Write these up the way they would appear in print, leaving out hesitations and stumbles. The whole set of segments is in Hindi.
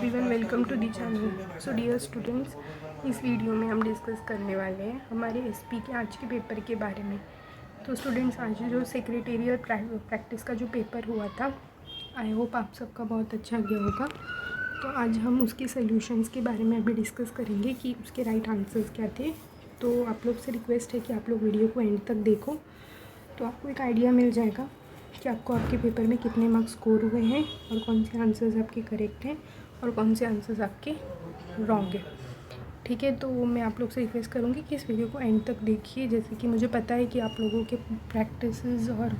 Everyone, welcome to the channel. So dear students, इस वीडियो में हम डिस्कस करने वाले हैं हमारे एसपी के आज के पेपर के बारे में। तो स्टूडेंट्स, आज जो सेक्रेटेरियल प्रैक्टिस का जो पेपर हुआ था, आई होप आप सबका बहुत अच्छा गया होगा। तो आज हम उसके सॉल्यूशंस के बारे में अभी डिस्कस करेंगे कि उसके राइट आंसर्स क्या थे। तो आप लोग से रिक्वेस्ट है कि आप लोग वीडियो को एंड तक देखो, तो आपको एक आइडिया मिल जाएगा कि आपको आपके पेपर में कितने मार्क्स स्कोर हुए हैं और कौन से आंसर्स आपके करेक्ट हैं और कौन से आंसर्स आपके रॉन्ग हैं। ठीक है, तो मैं आप लोग से रिक्वेस्ट करूँगी कि इस वीडियो को एंड तक देखिए, जैसे कि मुझे पता है कि आप लोगों के प्रैक्टिसेस और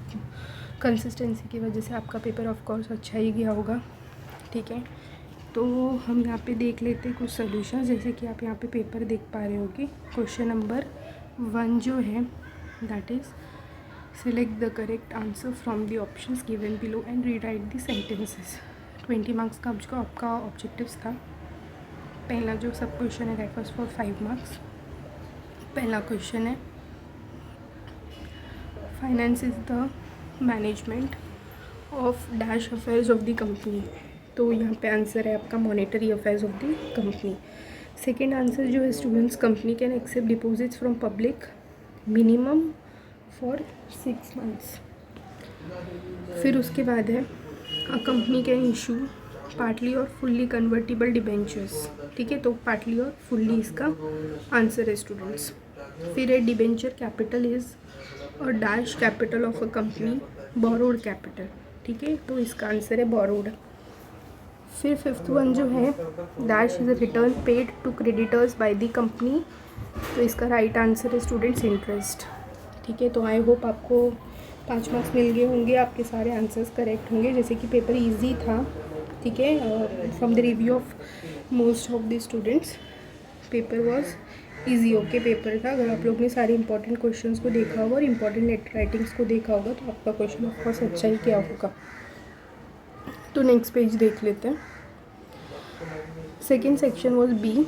कंसिस्टेंसी की वजह से आपका पेपर ऑफ कोर्स अच्छा ही गया होगा। ठीक है, तो हम यहाँ पे देख लेते हैं कुछ सॉल्यूशंस। जैसे कि आप यहाँ पे पेपर देख पा रहे होगे। क्वेश्चन नंबर 1 जो है, that is select the correct answer from the options given below and rewrite the sentences। 20 marks का जो आपका ऑब्जेक्टिव्स था। पहला जो सब क्वेश्चन है दैट वाज फॉर 5 मार्क्स। पहला क्वेश्चन है, finance is the management of dash affairs of the company. तो यहाँ पे आंसर है आपका monetary affairs of the company. Second answer जो है, students company can accept deposits from public minimum for 6 months. फिर उसके बाद है, a company can issue partly और फुल्ली कन्वर्टिबल डिबेंचर्स। ठीक है, तो पार्टली और फुल्ली इसका आंसर है स्टूडेंट्स। फिर है, डिबेंचर कैपिटल इज़ और dash capital of a company borrowed capital. ठीक है, तो इसका आंसर है बोरोड। फिर फिफ्थ वन जो है, dash is a return paid to creditors by the company. तो इसका राइट आंसर है स्टूडेंट्स इंटरेस्ट। ठीक है, तो आई होप आपको 5 मार्क्स मिल गए होंगे, आपके सारे आंसर्स करेक्ट होंगे। जैसे कि पेपर इजी था। ठीक है, from the review of most of the students paper was easy. Okay paper था। अगर आप लोग ने सारे इंपॉर्टेंट क्वेश्चंस को देखा होगा और इंपॉर्टेंट लेटर राइटिंग्स को देखा होगा तो आपका क्वेश्चन ऑफ कोर्स अच्छा ही क्या होगा। तो नेक्स्ट पेज देख लेते हैं। Second section was B,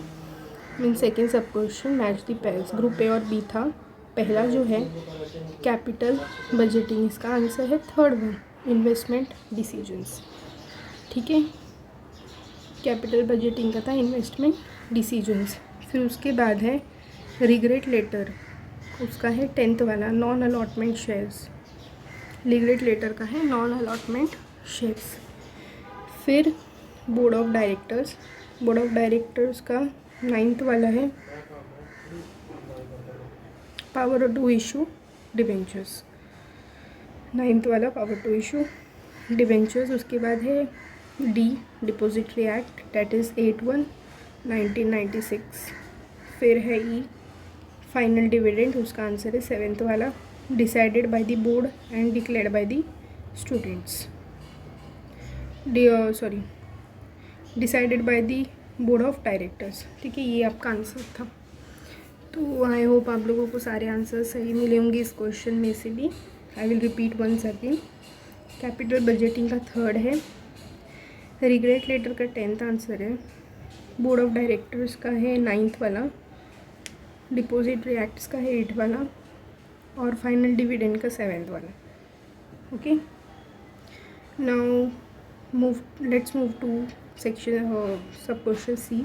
mean second sub question match the pairs. Group A और बी था। पहला जो है कैपिटल बजटिंग, इसका आंसर है थर्ड वन, इन्वेस्टमेंट डिसीजंस। ठीक है, कैपिटल बजटिंग का था इन्वेस्टमेंट डिसीजंस। फिर उसके बाद है रिग्रेट लेटर, उसका है 10th वाला, non allotment shares. Regret letter का है नॉन अलॉटमेंट शेयर्स। फिर board of directors, board of directors का 9th वाला है power to issue debentures. 9th वाला पावर टू इशू डिबेंचर्स। उसके बाद है D, depository act, that is 8/1 1996। फिर है ई, फाइनल डिविडेंड, उसका आंसर है 7th वाला, decided by the board and declared by the students. Decided by the board of directors. ठीक है, ये आपका आंसर था। तो आई होप आप लोगों को सारे आंसर सही मिले होंगे इस क्वेश्चन में से भी। I will repeat once again. Capital budgeting का थर्ड है, रिग्रेट लेटर का 10th आंसर है, बोर्ड ऑफ डायरेक्टर्स का है 9th वाला, डिपॉजिटरी एक्ट्स का है 8 वाला और फाइनल डिविडेंड का 7th वाला। Okay, now let's move to section sub question C,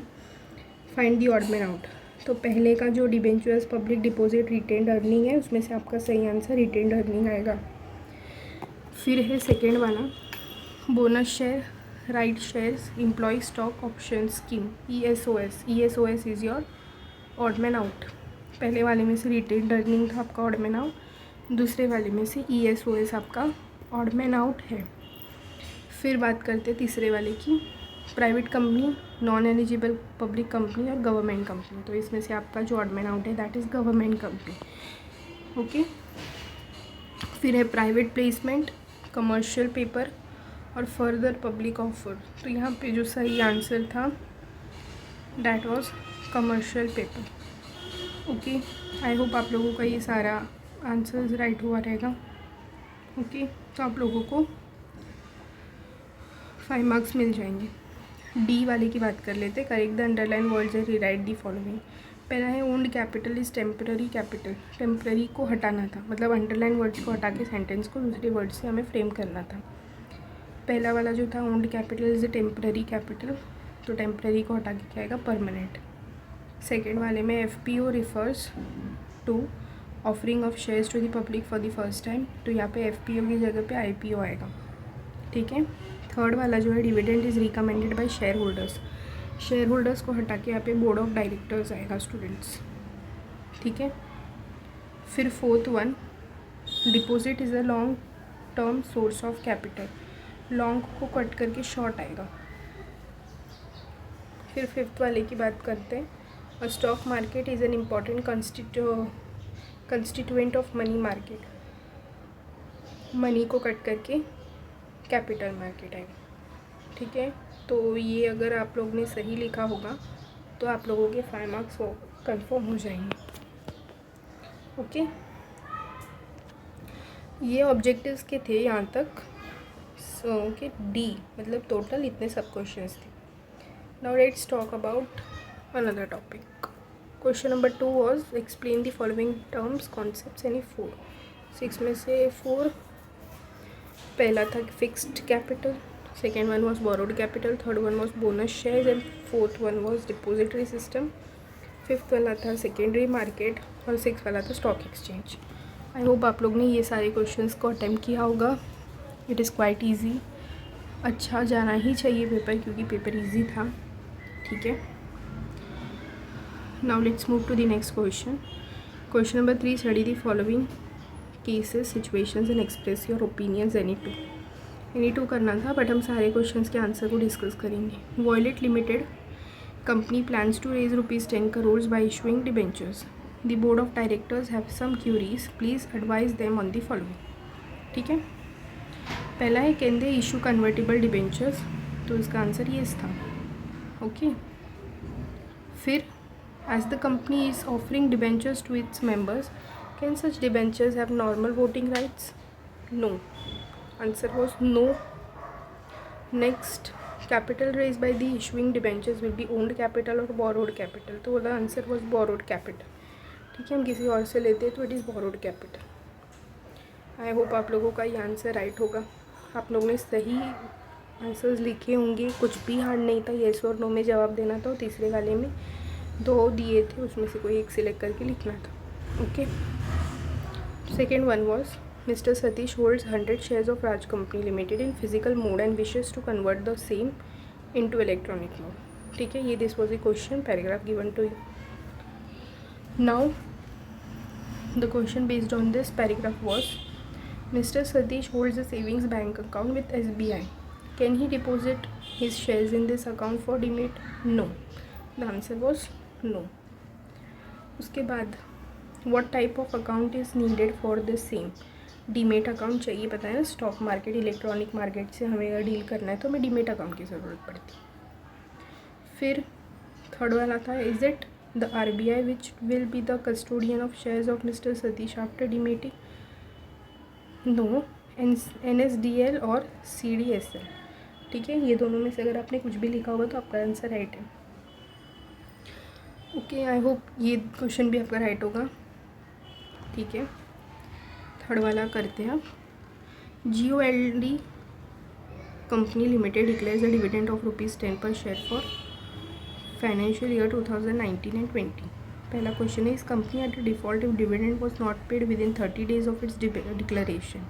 find the odd man out. तो पहले का जो debentures public deposit retained earning है, उसमें से आपका सही आंसर रिटेन्ड अर्निंग आएगा। फिर है सेकेंड वाला, bonus share, right shares, employ stock option scheme, ESOS। ESOS is your odd man out. पहले वाले में से रिटेन्ड अर्निंग था आपका ऑड मैन आउट, दूसरे वाले में से ESOS आपका ऑड मैन आउट है। फिर बात करते हैं तीसरे वाले की, private company, non eligible public company और गवर्नमेंट कंपनी। तो इसमें से आपका जो ऑड मैन आउट है that is government company. Okay, फिर है प्राइवेट प्लेसमेंट, कमर्शियल पेपर और फर्दर पब्लिक ऑफर। तो यहाँ पे जो सही आंसर था that was commercial paper. Okay, I hope आप लोगों का ये सारा आंसर्स राइट हुआ रहेगा। ओके, तो आप लोगों को 5 मार्क्स मिल जाएंगे। डी वाले की बात कर लेते, correct the underline words and rewrite the following. पहला है, owned capital is temporary capital. Temporary को हटाना था, मतलब अंडरलाइन वर्ड्स को हटा के सेंटेंस को दूसरे वर्ड से हमें फ्रेम करना था। पहला वाला जो था, owned capital is a temporary capital. तो टेम्प्रेरी को हटा के क्या आएगा, परमानेंट। सेकेंड वाले में FPO refers to offering of shares to the public for the first time, तो यहाँ पे FPO की जगह पे IPO आएगा, ठीक है। थर्ड वाला जो है dividend is recommended by share holders, share holders को हटा के यहाँ पे बोर्ड ऑफ डायरेक्टर्स आएगा स्टूडेंट्स, ठीक है। फिर fourth one, deposit is a long term source of capital, long को कट करके शॉर्ट आएगा। फिर फिफ्थ वाले की बात करते हैं, a stock market is an important constituent of money market, money को कट करके कैपिटल मार्केट आएगा, ठीक है। तो ये अगर आप लोग ने सही लिखा होगा तो आप लोगों के 5 मार्क्स कंफर्म हो जाएंगे, ओके। ये ऑब्जेक्टिव्स के थे यहाँ तक, ओके। डी मतलब टोटल इतने सब क्वेश्चंस थे। Now let's talk about another topic. Question number 2 was explain the following terms concepts any 4, 6 में से 4, पहला था fixed capital, second one was borrowed capital, third one was bonus shares and fourth one was depository system, fifth वाला था सेकेंडरी मार्केट और सिक्स वाला था स्टॉक एक्सचेंज। आई होप आप लोग ने ये सारे क्वेश्चंस को अटेम्प्ट किया होगा। इट इज़ क्वाइट ईजी, अच्छा जाना ही चाहिए पेपर क्योंकि पेपर ईजी था, ठीक है। Now let's move to the next question. Question number 3, study the following cases situations and express your opinions any two करना था, बट हम सारे क्वेश्चंस के आंसर को डिस्कस करेंगे। Violet limited company plans to raise ₹10 crores by issuing debentures. The board of directors have some queries. Please advise them on the following. ठीक है, पहला है can they issue convertible debentures, तो इसका आंसर येस था, ओके। फिर as the company is offering debentures to its members, can such debentures have normal voting rights? No, answer was no. Next, capital raise by the issuing debentures will be owned capital और बोरोड कैपिटल, तो the answer was borrowed capital, ठीक है। हम किसी और से लेते हैं तो it is borrowed capital. I hope आप लोगों का ये आंसर राइट होगा, आप लोगों ने सही आंसर्स लिखे होंगे, कुछ भी हार्ड नहीं था, येस और नो में जवाब देना था। तीसरे वाले में 2 दिए थे, उसमें से कोई एक सिलेक्ट करके लिखना था, okay. Second one was Mr. Satish holds 100 shares of Raj Company Limited in physical mode and wishes to convert the same into electronic mode, ठीक है। ये this was the question paragraph given to you. Now the question based on this paragraph was Mr. Satish holds a savings bank account with SBI. Can he deposit his shares in this account for demat? No. The answer was no. उसके बाद what type of account is needed for the same? Demat account चाहिए, पता है ना, स्टॉक मार्केट इलेक्ट्रॉनिक मार्केट से हमें अगर डील करना है तो हमें डीमेट अकाउंट की ज़रूरत पड़ती है। फिर थर्ड वाला था is it the RBI which will be the custodian of shares of mister Satish after demating? No, NSDL और CDSL, ठीक है। ये दोनों में से अगर आपने कुछ भी लिखा होगा तो आपका आंसर राइट है, ओके। आई होप ये क्वेश्चन भी आपका राइट होगा, ठीक है। थर्ड वाला करते हैं। GOLD company limited declares the dividend of ₹10 per share for financial year 2019 and 20। पहला क्वेश्चन है, is company at default if dividend was not paid within 30 days of its declaration?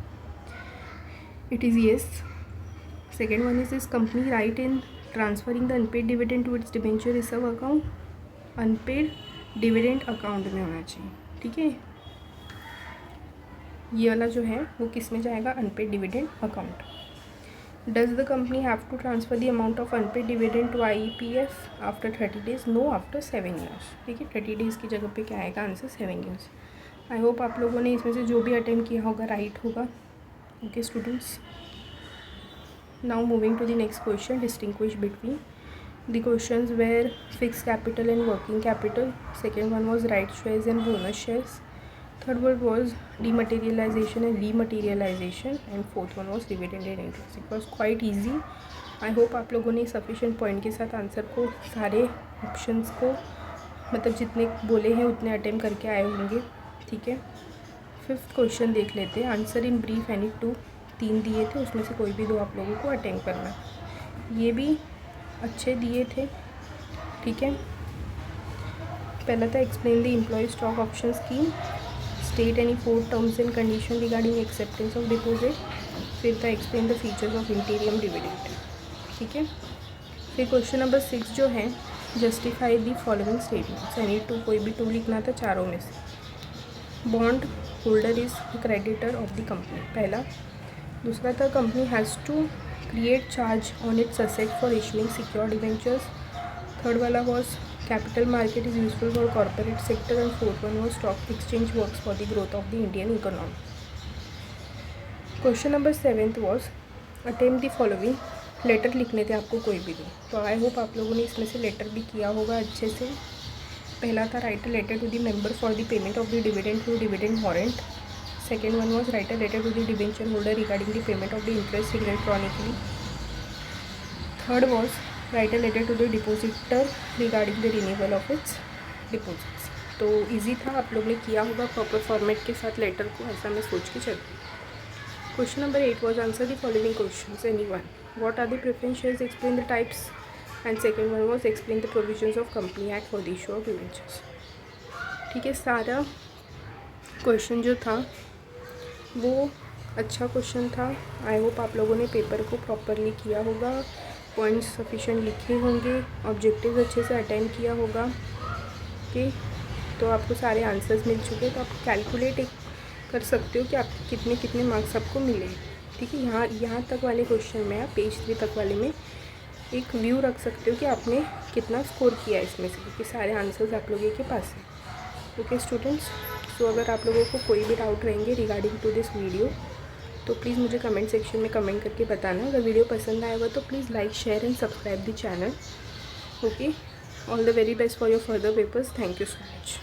It is yes. Second one is this company right in transferring the unpaid dividend to its debenture reserve account? Unpaid dividend account में होना चाहिए, ठीक है। ये वाला जो है वो किस में जाएगा? Unpaid dividend account. Does the company have to transfer the amount of unpaid dividend to IEPF after 30 days? No, after 7 years, ठीक है। 30 days की जगह पे क्या आएगा आंसर? 7 years। आई होप आप लोगों ने इसमें से जो भी अटेम्प्ट किया होगा राइट होगा, okay students. Now moving to the next question, distinguish between the questions where fix capital and working capital. Second one was right shares and bonus shares, third one was dematerialization and rematerialization, and fourth one was dividend and interest. It was quite easy. I hope आप लोगों ने सफिशिएंट पॉइंट के साथ आंसर को, सारे ऑप्शंस को, मतलब जितने बोले हैं उतने अटेम्प्ट करके आए होंगे, ठीक है। फिफ्थ क्वेश्चन देख लेते हैं। Answer in brief any two, 3 दिए थे, उसमें से कोई भी 2 आप लोगों को अटेम्प्ट करना। ये भी अच्छे दिए थे, ठीक है। पहला था explain the employ stock option scheme, state any 4 terms and condition regarding acceptance of deposit. फिर था explain the features of interim dividend, ठीक है। फिर क्वेश्चन नंबर 6 जो है justify the following statements, any two, कोई भी 2 लिखना था चारों में से। Bond holder is creditor of the company, पहला। दूसरा था company has to create charge on its asset for issuing secured debentures. Third वाला was capital market is useful for corporate sector, and fourth one was stock exchange works for the growth of the Indian economy. Question number 7 was attempt the following, letter लिखने थे आपको कोई भी। तो आई होप आप लोगों ने इसमें से लेटर भी किया होगा अच्छे से। पहला था write a letter to the member for the payment of the dividend through dividend warrant. Second one was write a letter to the debenture holder regarding the payment of the interest electronically. Third was write a letter to the depositor regarding the renewal of its deposits. तो ईजी था, आप लोग ने किया होगा प्रॉपर फॉर्मेट के साथ लेटर को, ऐसा मैं सोच के चलती। Question number 8 was answer the following questions, any one. What are the preference shares, explain the types, and second one was explain the provisions of company act for the issue of debentures, ठीक है। सारा क्वेश्चन जो था वो अच्छा क्वेश्चन था। आई होप आप लोगों ने पेपर को प्रॉपरली किया होगा, पॉइंट्स सफिशेंट लिखे होंगे, ऑब्जेक्टिव अच्छे से अटेंड किया होगा, ओके। तो आपको सारे आंसर्स मिल चुके, तो आप कैलकुलेट कर सकते हो कि आपके कितने कितने मार्क्स आपको मिले, ठीक है। यहाँ तक वाले क्वेश्चन में आप पेज 3 तक वाले में एक व्यू रख सकते हो कि आपने कितना स्कोर किया है इसमें से, क्योंकि सारे आंसर्स आप लोगों के पास हैं, ओके स्टूडेंट्स। सो अगर आप लोगों को कोई भी डाउट रहेंगे रिगार्डिंग टू दिस वीडियो तो प्लीज़ मुझे कमेंट सेक्शन में कमेंट करके बताना। अगर वीडियो पसंद आएगा तो please like, share and subscribe the channel, okay. All the very best for your further papers, thank you so much.